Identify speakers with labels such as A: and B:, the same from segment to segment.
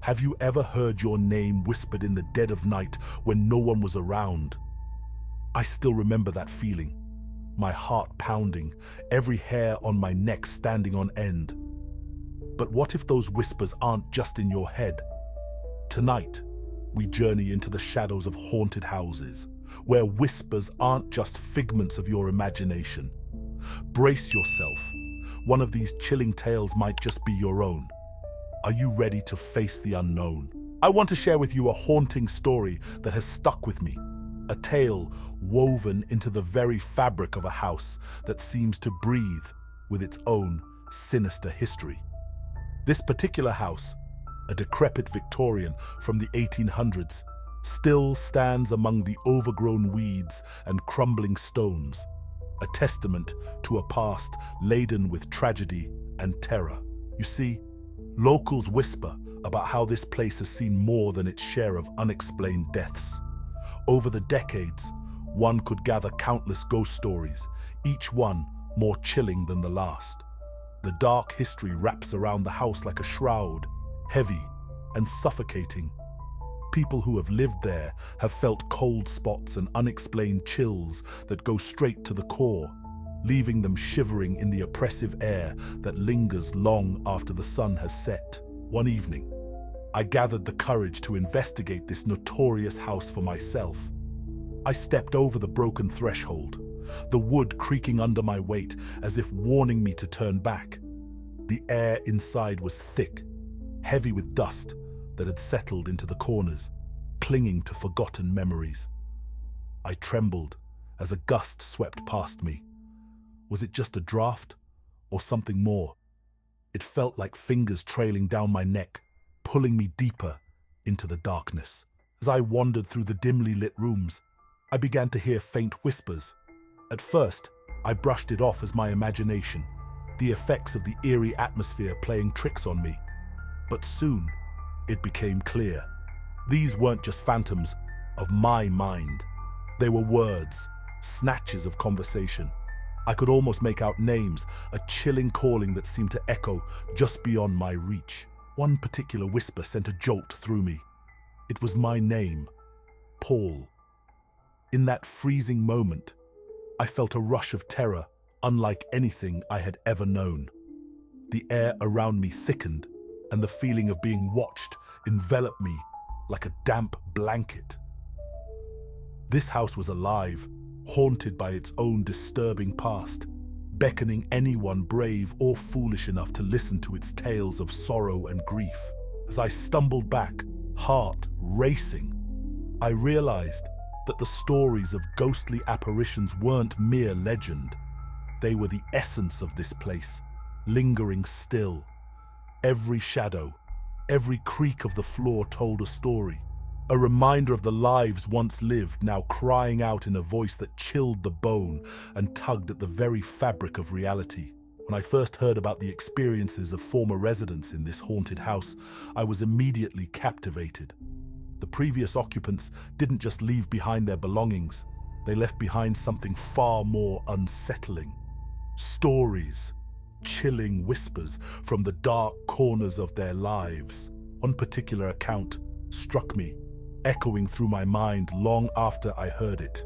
A: Have you ever heard your name whispered in the dead of night when no one was around? I still remember that feeling, my heart pounding, every hair on my neck standing on end. But what if those whispers aren't just in your head? Tonight, we journey into the shadows of haunted houses, where whispers aren't just figments of your imagination. Brace yourself. One of these chilling tales might just be your own. Are you ready to face the unknown? I want to share with you a haunting story that has stuck with me. A tale woven into the very fabric of a house that seems to breathe with its own sinister history. This particular house, a decrepit Victorian from the 1800s, still stands among the overgrown weeds and crumbling stones, a testament to a past laden with tragedy and terror. You see, locals whisper about how this place has seen more than its share of unexplained deaths. Over the decades, one could gather countless ghost stories, each one more chilling than the last. The dark history wraps around the house like a shroud, heavy and suffocating. People who have lived there have felt cold spots and unexplained chills that go straight to the core, leaving them shivering in the oppressive air that lingers long after the sun has set. One evening, I gathered the courage to investigate this notorious house for myself. I stepped over the broken threshold, the wood creaking under my weight as if warning me to turn back. The air inside was thick, heavy with dust that had settled into the corners, clinging to forgotten memories. I trembled as a gust swept past me. Was it just a draft or something more? It felt like fingers trailing down my neck, pulling me deeper into the darkness. As I wandered through the dimly lit rooms, I began to hear faint whispers. At first, I brushed it off as my imagination, the effects of the eerie atmosphere playing tricks on me. But soon, it became clear. These weren't just phantoms of my mind. They were words, snatches of conversation. I could almost make out names, a chilling calling that seemed to echo just beyond my reach. One particular whisper sent a jolt through me. It was my name, Paul. In that freezing moment, I felt a rush of terror unlike anything I had ever known. The air around me thickened, and the feeling of being watched enveloped me like a damp blanket. This house was alive, haunted by its own disturbing past, beckoning anyone brave or foolish enough to listen to its tales of sorrow and grief. As I stumbled back, heart racing, I realized that the stories of ghostly apparitions weren't mere legend. They were the essence of this place, lingering still. Every shadow, every creak of the floor told a story, a reminder of the lives once lived, now crying out in a voice that chilled the bone and tugged at the very fabric of reality. When I first heard about the experiences of former residents in this haunted house, I was immediately captivated. The previous occupants didn't just leave behind their belongings, they left behind something far more unsettling. Stories, chilling whispers from the dark corners of their lives. One particular account struck me, echoing through my mind long after I heard it.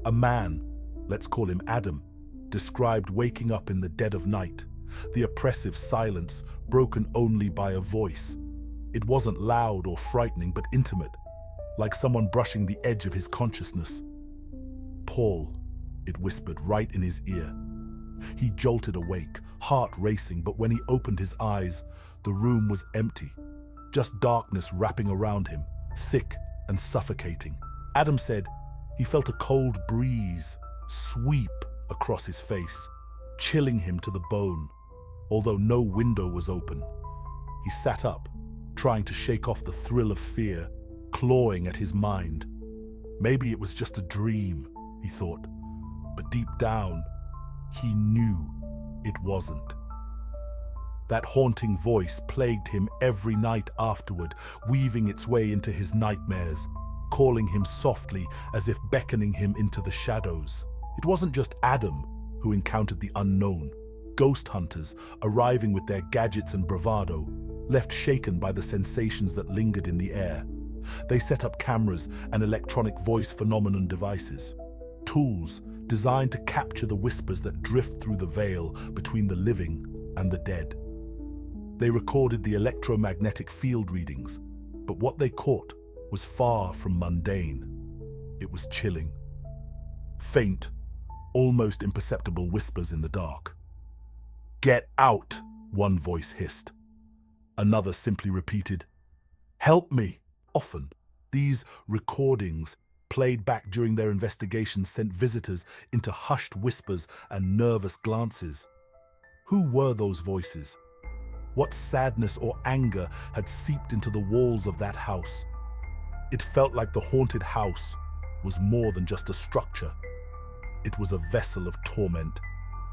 A: A man, let's call him Adam, described waking up in the dead of night, the oppressive silence broken only by a voice. It wasn't loud or frightening, but intimate, like someone brushing the edge of his consciousness. Paul, it whispered right in his ear. He jolted awake, heart racing, but when he opened his eyes, the room was empty, just darkness wrapping around him, thick and suffocating. Adam said he felt a cold breeze sweep across his face, chilling him to the bone. Although no window was open, he sat up, trying to shake off the thrill of fear, clawing at his mind. Maybe it was just a dream, he thought, but deep down, he knew it wasn't. That haunting voice plagued him every night afterward, weaving its way into his nightmares, calling him softly as if beckoning him into the shadows. It wasn't just Adam who encountered the unknown. Ghost hunters, arriving with their gadgets and bravado, left shaken by the sensations that lingered in the air. They set up cameras and electronic voice phenomenon devices, tools designed to capture the whispers that drift through the veil between the living and the dead. They recorded the electromagnetic field readings, but what they caught was far from mundane. It was chilling. Faint, almost imperceptible whispers in the dark. "Get out," one voice hissed. Another simply repeated, "Help me." Often, these recordings, played back during their investigations, sent visitors into hushed whispers and nervous glances. Who were those voices? What sadness or anger had seeped into the walls of that house? It felt like the haunted house was more than just a structure. It was a vessel of torment,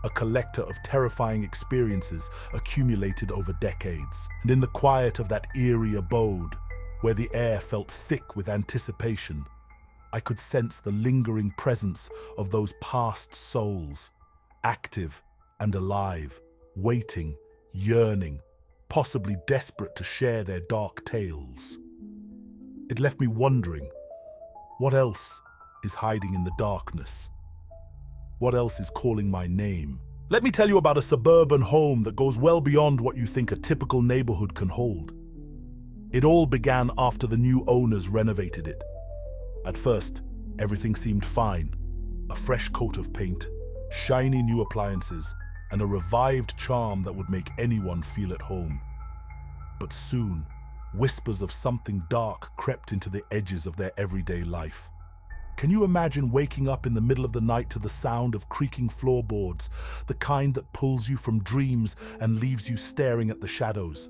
A: a collector of terrifying experiences accumulated over decades. And in the quiet of that eerie abode, where the air felt thick with anticipation, I could sense the lingering presence of those past souls, active and alive, waiting, yearning, possibly desperate to share their dark tales. It left me wondering, what else is hiding in the darkness? What else is calling my name? Let me tell you about a suburban home that goes well beyond what you think a typical neighborhood can hold. It all began after the new owners renovated it. At first, everything seemed fine. A fresh coat of paint, shiny new appliances, and a revived charm that would make anyone feel at home. But soon, whispers of something dark crept into the edges of their everyday life. Can you imagine waking up in the middle of the night to the sound of creaking floorboards, the kind that pulls you from dreams and leaves you staring at the shadows?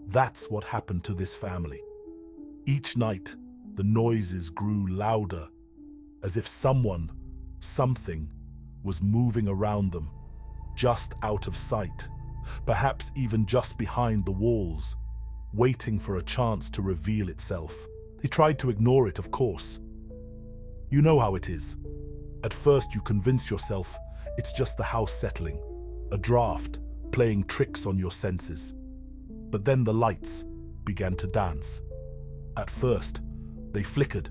A: That's what happened to this family. Each night, the noises grew louder, as if someone, something, was moving around them, just out of sight, perhaps even just behind the walls, waiting for a chance to reveal itself. They tried to ignore it, of course. You know how it is. At first you convince yourself it's just the house settling, a draft playing tricks on your senses. But then the lights began to dance. At first, they flickered.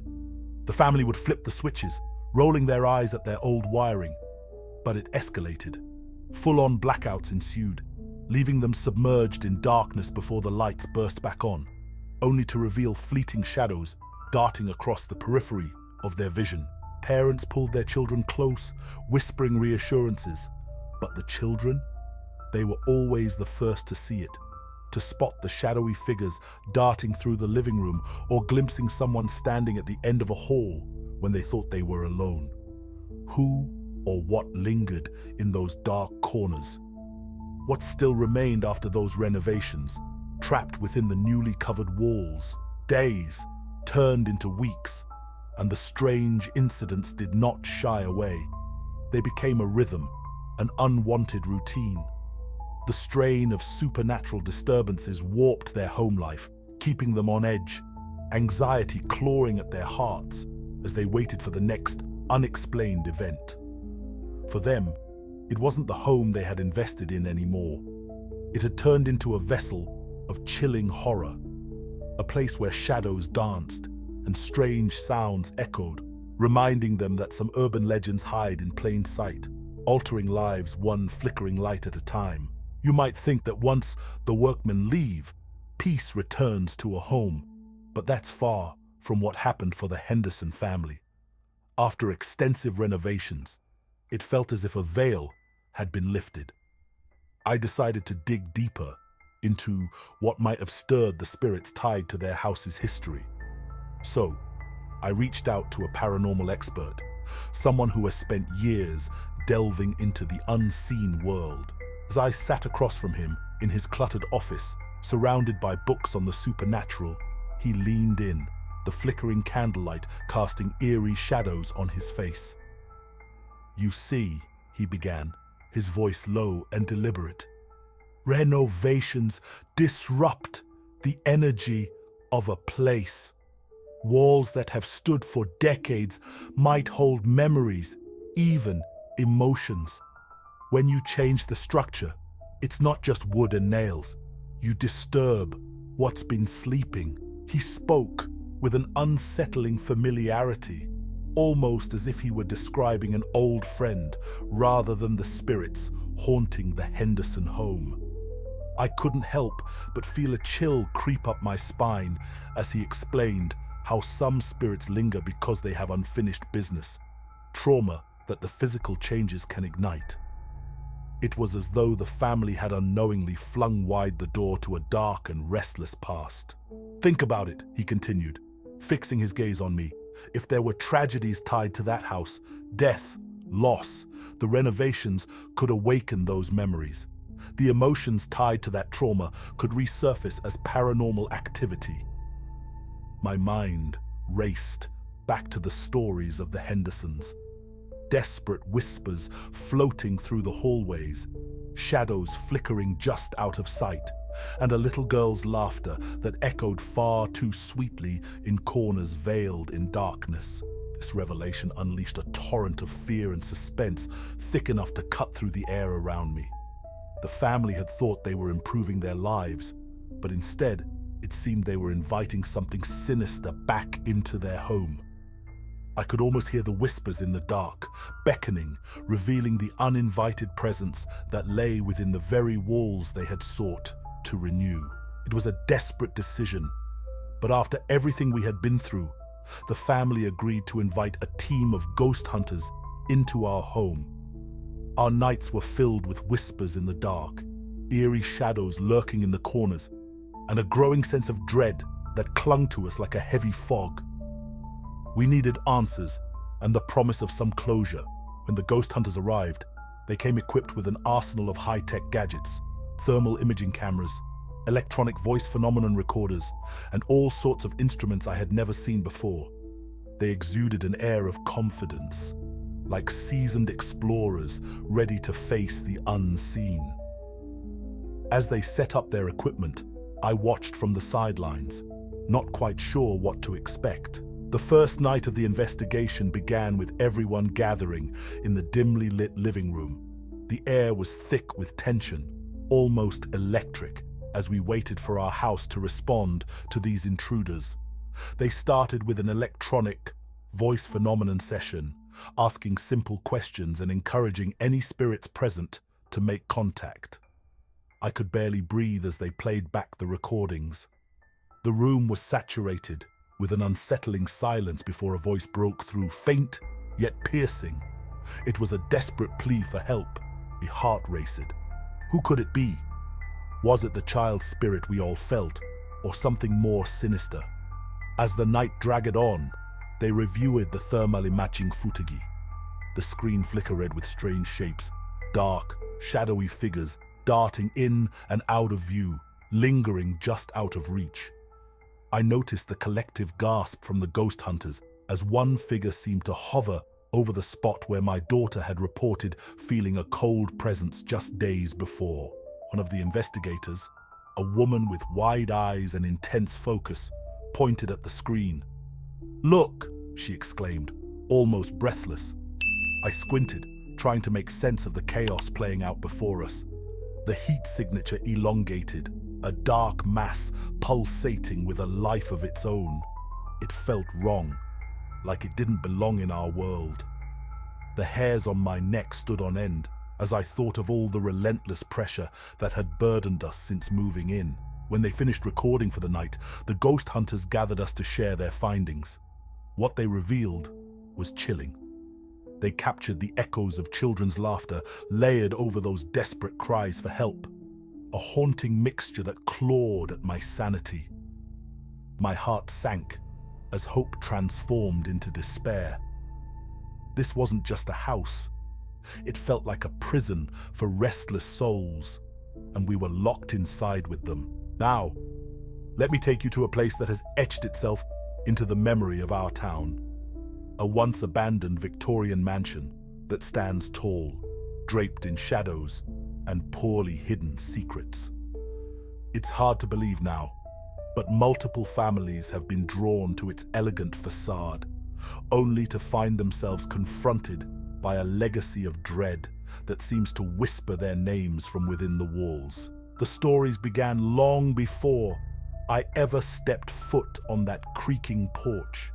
A: The family would flip the switches, rolling their eyes at their old wiring. But it escalated. Full-on blackouts ensued, leaving them submerged in darkness before the lights burst back on, only to reveal fleeting shadows darting across the periphery of their vision. Parents pulled their children close, whispering reassurances. But the children, they were always the first to see it, to spot the shadowy figures darting through the living room or glimpsing someone standing at the end of a hall when they thought they were alone. Who or what lingered in those dark corners? What still remained after those renovations, trapped within the newly covered walls? Days turned into weeks, and the strange incidents did not shy away. They became a rhythm, an unwanted routine. The strain of supernatural disturbances warped their home life, keeping them on edge, anxiety clawing at their hearts as they waited for the next unexplained event. For them, it wasn't the home they had invested in anymore. It had turned into a vessel of chilling horror, a place where shadows danced and strange sounds echoed, reminding them that some urban legends hide in plain sight, altering lives one flickering light at a time. You might think that once the workmen leave, peace returns to a home, but that's far from what happened for the Henderson family. After extensive renovations, it felt as if a veil had been lifted. I decided to dig deeper into what might have stirred the spirits tied to their house's history. So, I reached out to a paranormal expert, someone who has spent years delving into the unseen world. As I sat across from him in his cluttered office, surrounded by books on the supernatural, he leaned in, the flickering candlelight casting eerie shadows on his face. "You see," he began, his voice low and deliberate, "renovations disrupt the energy of a place. Walls that have stood for decades might hold memories, even emotions. When you change the structure, it's not just wood and nails. You disturb what's been sleeping." He spoke with an unsettling familiarity, almost as if he were describing an old friend rather than the spirits haunting the Henderson home. I couldn't help but feel a chill creep up my spine as he explained how some spirits linger because they have unfinished business, trauma that the physical changes can ignite. It was as though the family had unknowingly flung wide the door to a dark and restless past. "Think about it," he continued, fixing his gaze on me. "If there were tragedies tied to that house, death, loss, the renovations could awaken those memories. The emotions tied to that trauma could resurface as paranormal activity." My mind raced back to the stories of the Hendersons. Desperate whispers floating through the hallways, shadows flickering just out of sight, and a little girl's laughter that echoed far too sweetly in corners veiled in darkness. This revelation unleashed a torrent of fear and suspense, thick enough to cut through the air around me. The family had thought they were improving their lives, but instead, it seemed they were inviting something sinister back into their home. I could almost hear the whispers in the dark, beckoning, revealing the uninvited presence that lay within the very walls they had sought to renew. It was a desperate decision, but after everything we had been through, the family agreed to invite a team of ghost hunters into our home. Our nights were filled with whispers in the dark, eerie shadows lurking in the corners, and a growing sense of dread that clung to us like a heavy fog. We needed answers and the promise of some closure. When the ghost hunters arrived, they came equipped with an arsenal of high-tech gadgets, thermal imaging cameras, electronic voice phenomenon recorders, and all sorts of instruments I had never seen before. They exuded an air of confidence, like seasoned explorers ready to face the unseen. As they set up their equipment, I watched from the sidelines, not quite sure what to expect. The first night of the investigation began with everyone gathering in the dimly lit living room. The air was thick with tension, almost electric, as we waited for our house to respond to these intruders. They started with an electronic voice phenomenon session, asking simple questions and encouraging any spirits present to make contact. I could barely breathe as they played back the recordings. The room was saturated with an unsettling silence before a voice broke through, faint yet piercing. It was a desperate plea for help. My heart raced. Who could it be? Was it the child spirit we all felt, or something more sinister? As the night dragged on, they reviewed the thermal imaging footage. The screen flickered with strange shapes, dark, shadowy figures darting in and out of view, lingering just out of reach. I noticed the collective gasp from the ghost hunters as one figure seemed to hover over the spot where my daughter had reported feeling a cold presence just days before. One of the investigators, a woman with wide eyes and intense focus, pointed at the screen. "Look!" she exclaimed, almost breathless. I squinted, trying to make sense of the chaos playing out before us. The heat signature elongated, a dark mass pulsating with a life of its own. It felt wrong, like it didn't belong in our world. The hairs on my neck stood on end as I thought of all the relentless pressure that had burdened us since moving in. When they finished recording for the night, the ghost hunters gathered us to share their findings. What they revealed was chilling. They captured the echoes of children's laughter layered over those desperate cries for help, a haunting mixture that clawed at my sanity. My heart sank as hope transformed into despair. This wasn't just a house. It felt like a prison for restless souls, and we were locked inside with them. Now, let me take you to a place that has etched itself into the memory of our town. A once abandoned Victorian mansion that stands tall, draped in shadows and poorly hidden secrets. It's hard to believe now, but multiple families have been drawn to its elegant facade, only to find themselves confronted by a legacy of dread that seems to whisper their names from within the walls. The stories began long before I ever stepped foot on that creaking porch.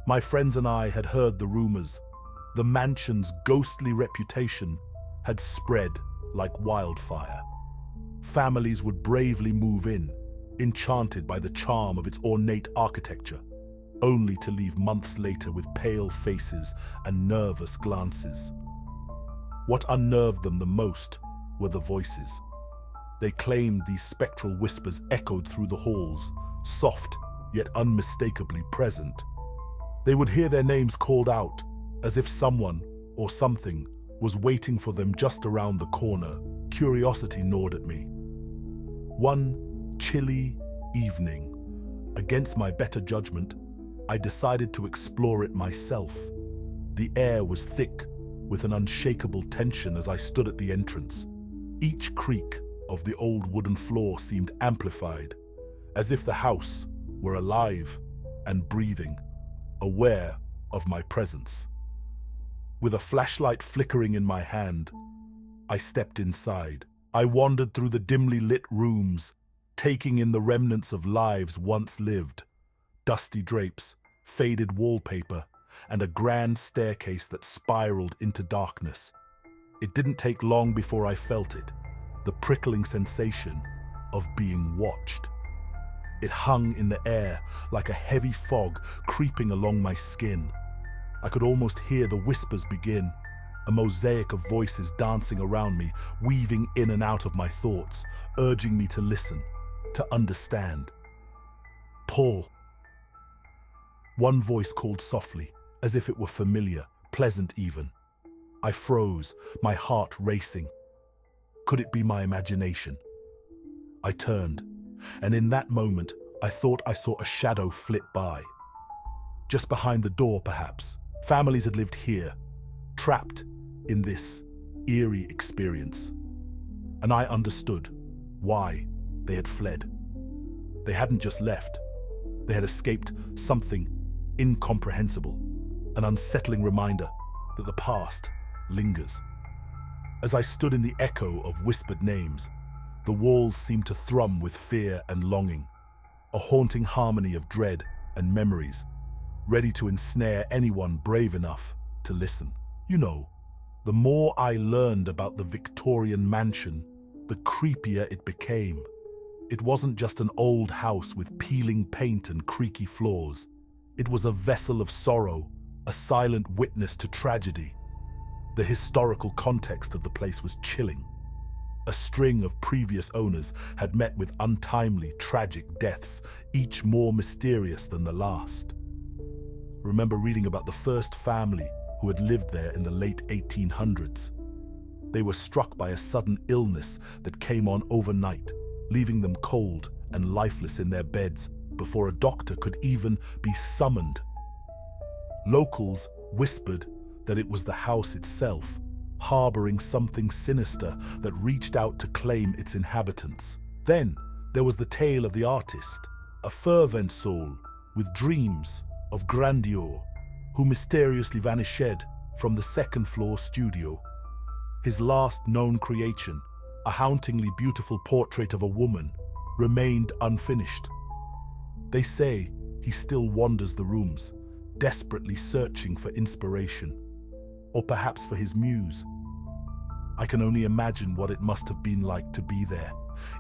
A: My friends and I had heard the rumors. The mansion's ghostly reputation had spread like wildfire. Families would bravely move in, enchanted by the charm of its ornate architecture, only to leave months later with pale faces and nervous glances. What unnerved them the most were the voices. They claimed these spectral whispers echoed through the halls, soft yet unmistakably present. They would hear their names called out, as if someone or something was waiting for them just around the corner. Curiosity gnawed at me. One chilly evening, against my better judgment, I decided to explore it myself. The air was thick with an unshakable tension as I stood at the entrance. Each creak of the old wooden floor seemed amplified, as if the house were alive and breathing, aware of my presence. With a flashlight flickering in my hand, I stepped inside. I wandered through the dimly lit rooms, taking in the remnants of lives once lived. Dusty drapes, faded wallpaper, and a grand staircase that spiraled into darkness. It didn't take long before I felt it, the prickling sensation of being watched. It hung in the air like a heavy fog creeping along my skin. I could almost hear the whispers begin, a mosaic of voices dancing around me, weaving in and out of my thoughts, urging me to listen, to understand. Paul. One voice called softly, as if it were familiar, pleasant even. I froze, my heart racing. Could it be my imagination? I turned, and in that moment, I thought I saw a shadow flit by. Just behind the door, perhaps. Families had lived here, trapped in this eerie experience. And I understood why they had fled. They hadn't just left. They had escaped something incomprehensible, an unsettling reminder that the past lingers. As I stood in the echo of whispered names, the walls seemed to thrum with fear and longing, a haunting harmony of dread and memories, ready to ensnare anyone brave enough to listen. You know, the more I learned about the Victorian mansion, the creepier it became. It wasn't just an old house with peeling paint and creaky floors. It was a vessel of sorrow, a silent witness to tragedy. The historical context of the place was chilling. A string of previous owners had met with untimely, tragic deaths, each more mysterious than the last. Remember reading about the first family who had lived there in the late 1800s. They were struck by a sudden illness that came on overnight, leaving them cold and lifeless in their beds before a doctor could even be summoned. Locals whispered that it was the house itself, harboring something sinister that reached out to claim its inhabitants. Then there was the tale of the artist, a fervent soul with dreams of grandeur, who mysteriously vanished from the second-floor studio. His last known creation, a hauntingly beautiful portrait of a woman, remained unfinished. They say he still wanders the rooms, desperately searching for inspiration, or perhaps for his muse. I can only imagine what it must have been like to be there,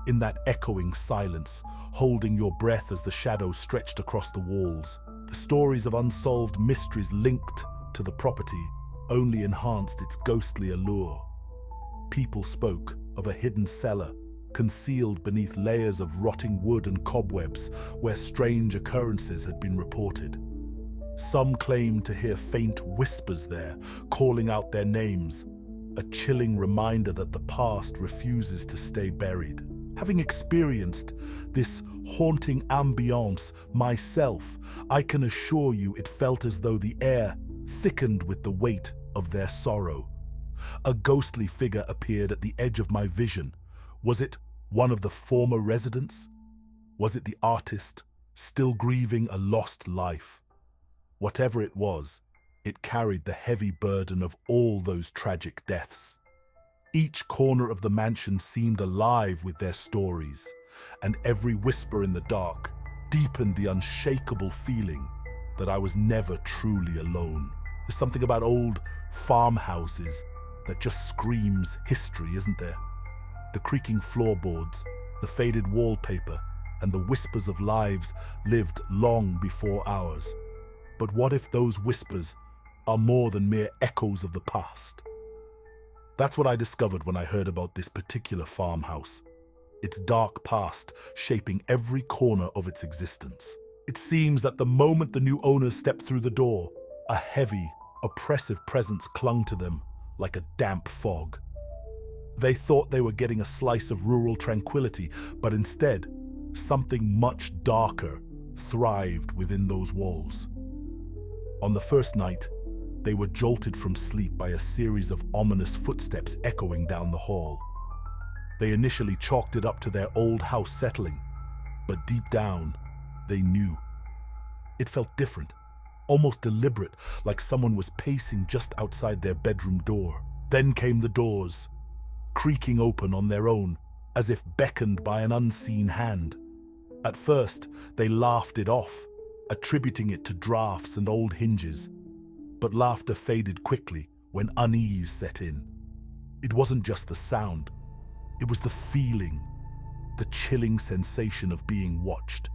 A: in that echoing silence, holding your breath as the shadows stretched across the walls. The stories of unsolved mysteries linked to the property only enhanced its ghostly allure. People spoke of a hidden cellar, concealed beneath layers of rotting wood and cobwebs, where strange occurrences had been reported. Some claimed to hear faint whispers there, calling out their names, a chilling reminder that the past refuses to stay buried. Having experienced this haunting ambiance myself, I can assure you it felt as though the air thickened with the weight of their sorrow. A ghostly figure appeared at the edge of my vision. Was it one of the former residents? Was it the artist, still grieving a lost life? Whatever it was, it carried the heavy burden of all those tragic deaths. Each corner of the mansion seemed alive with their stories, and every whisper in the dark deepened the unshakable feeling that I was never truly alone. There's something about old farmhouses that just screams history, isn't there? The creaking floorboards, the faded wallpaper, and the whispers of lives lived long before ours. But what if those whispers are more than mere echoes of the past? That's what I discovered when I heard about this particular farmhouse. Its dark past shaping every corner of its existence. It seems that the moment the new owners stepped through the door, a heavy, oppressive presence clung to them like a damp fog. They thought they were getting a slice of rural tranquility, but instead, something much darker thrived within those walls. On the first night, they were jolted from sleep by a series of ominous footsteps echoing down the hall. They initially chalked it up to their old house settling, but deep down, they knew. It felt different, almost deliberate, like someone was pacing just outside their bedroom door. Then came the doors, creaking open on their own, as if beckoned by an unseen hand. At first, they laughed it off, attributing it to drafts and old hinges. But laughter faded quickly when unease set in. It wasn't just the sound, it was the feeling, the chilling sensation of being watched.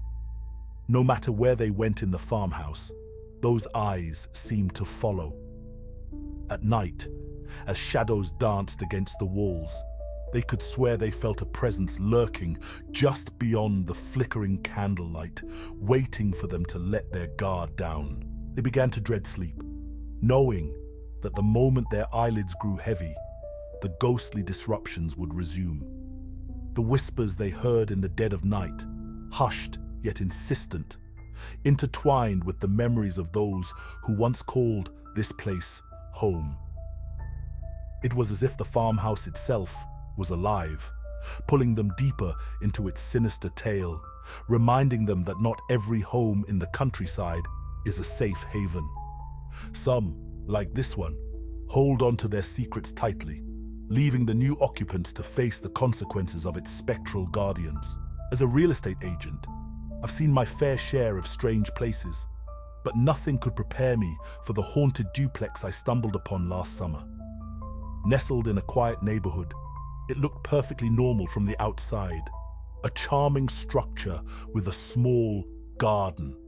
A: No matter where they went in the farmhouse, those eyes seemed to follow. At night, as shadows danced against the walls, they could swear they felt a presence lurking just beyond the flickering candlelight, waiting for them to let their guard down. They began to dread sleep, knowing that the moment their eyelids grew heavy, the ghostly disruptions would resume. The whispers they heard in the dead of night, hushed yet insistent, intertwined with the memories of those who once called this place home. It was as if the farmhouse itself was alive, pulling them deeper into its sinister tale, reminding them that not every home in the countryside is a safe haven. Some, like this one, hold on to their secrets tightly, leaving the new occupants to face the consequences of its spectral guardians. As a real estate agent, I've seen my fair share of strange places, but nothing could prepare me for the haunted duplex I stumbled upon last summer. Nestled in a quiet neighborhood, it looked perfectly normal from the outside, a charming structure with a small garden.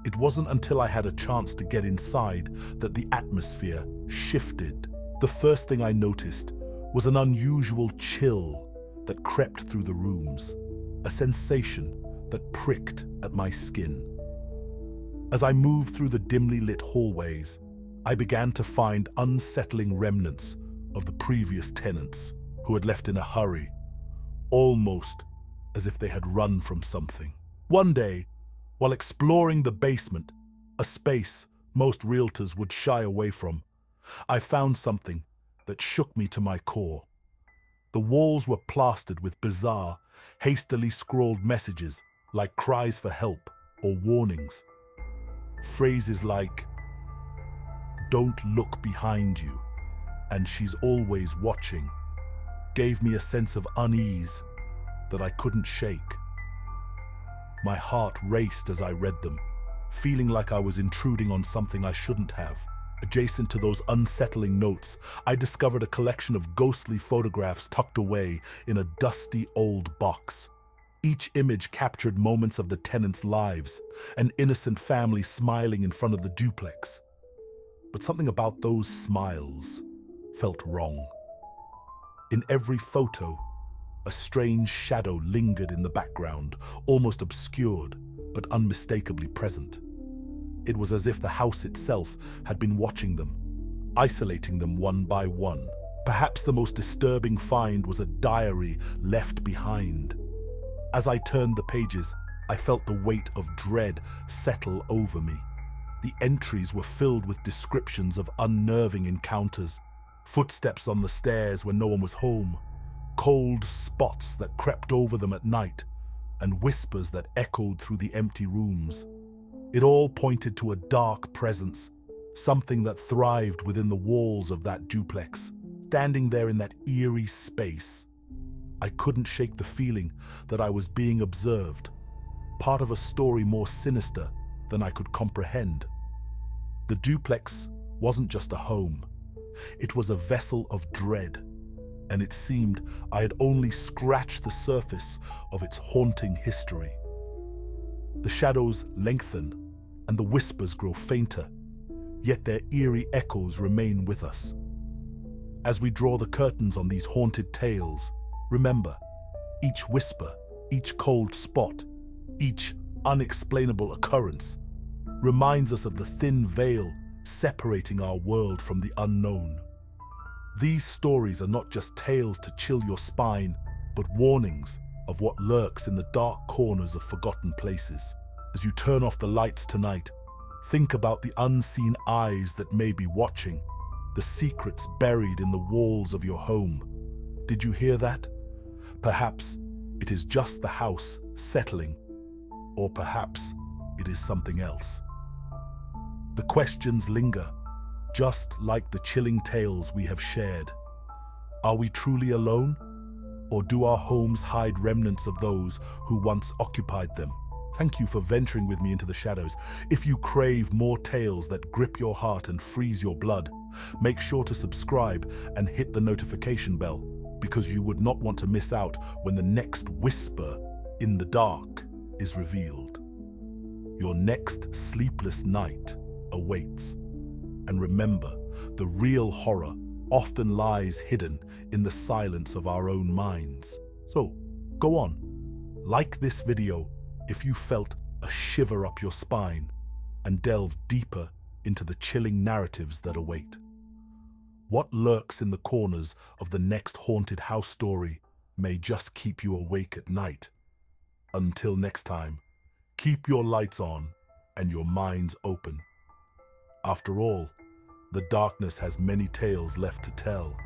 A: It wasn't until I had a chance to get inside that the atmosphere shifted. The first thing I noticed was an unusual chill that crept through the rooms, a sensation that pricked at my skin. As I moved through the dimly lit hallways, I began to find unsettling remnants of the previous tenants who had left in a hurry, almost as if they had run from something. One day, while exploring the basement, a space most realtors would shy away from, I found something that shook me to my core. The walls were plastered with bizarre, hastily scrawled messages like cries for help or warnings. Phrases like, "Don't look behind you," and "She's always watching," gave me a sense of unease that I couldn't shake. My heart raced as I read them, feeling like I was intruding on something I shouldn't have. Adjacent to those unsettling notes, I discovered a collection of ghostly photographs tucked away in a dusty old box. Each image captured moments of the tenants' lives, an innocent family smiling in front of the duplex. But something about those smiles felt wrong. In every photo, a strange shadow lingered in the background, almost obscured, but unmistakably present. It was as if the house itself had been watching them, isolating them one by one. Perhaps the most disturbing find was a diary left behind. As I turned the pages, I felt the weight of dread settle over me. The entries were filled with descriptions of unnerving encounters, footsteps on the stairs when no one was home, cold spots that crept over them at night, and whispers that echoed through the empty rooms. It all pointed to a dark presence, something that thrived within the walls of that duplex. standing there in that eerie space, I couldn't shake the feeling that I was being observed, part of a story more sinister than I could comprehend. The duplex wasn't just a home. It was a vessel of dread, and it seemed I had only scratched the surface of its haunting history. The shadows lengthen, and the whispers grow fainter, yet their eerie echoes remain with us. As we draw the curtains on these haunted tales, remember, each whisper, each cold spot, each unexplainable occurrence reminds us of the thin veil separating our world from the unknown. These stories are not just tales to chill your spine, but warnings of what lurks in the dark corners of forgotten places. As you turn off the lights tonight, think about the unseen eyes that may be watching, the secrets buried in the walls of your home. Did you hear that? Perhaps it is just the house settling, or perhaps it is something else. The questions linger, just like the chilling tales we have shared. Are we truly alone? Or do our homes hide remnants of those who once occupied them? Thank you for venturing with me into the shadows. If you crave more tales that grip your heart and freeze your blood, make sure to subscribe and hit the notification bell, because you would not want to miss out when the next whisper in the dark is revealed. Your next sleepless night awaits. And remember, the real horror often lies hidden in the silence of our own minds. So, go on, like this video if you felt a shiver up your spine, and delve deeper into the chilling narratives that await. What lurks in the corners of the next haunted house story may just keep you awake at night. Until next time, keep your lights on and your minds open. After all, the darkness has many tales left to tell.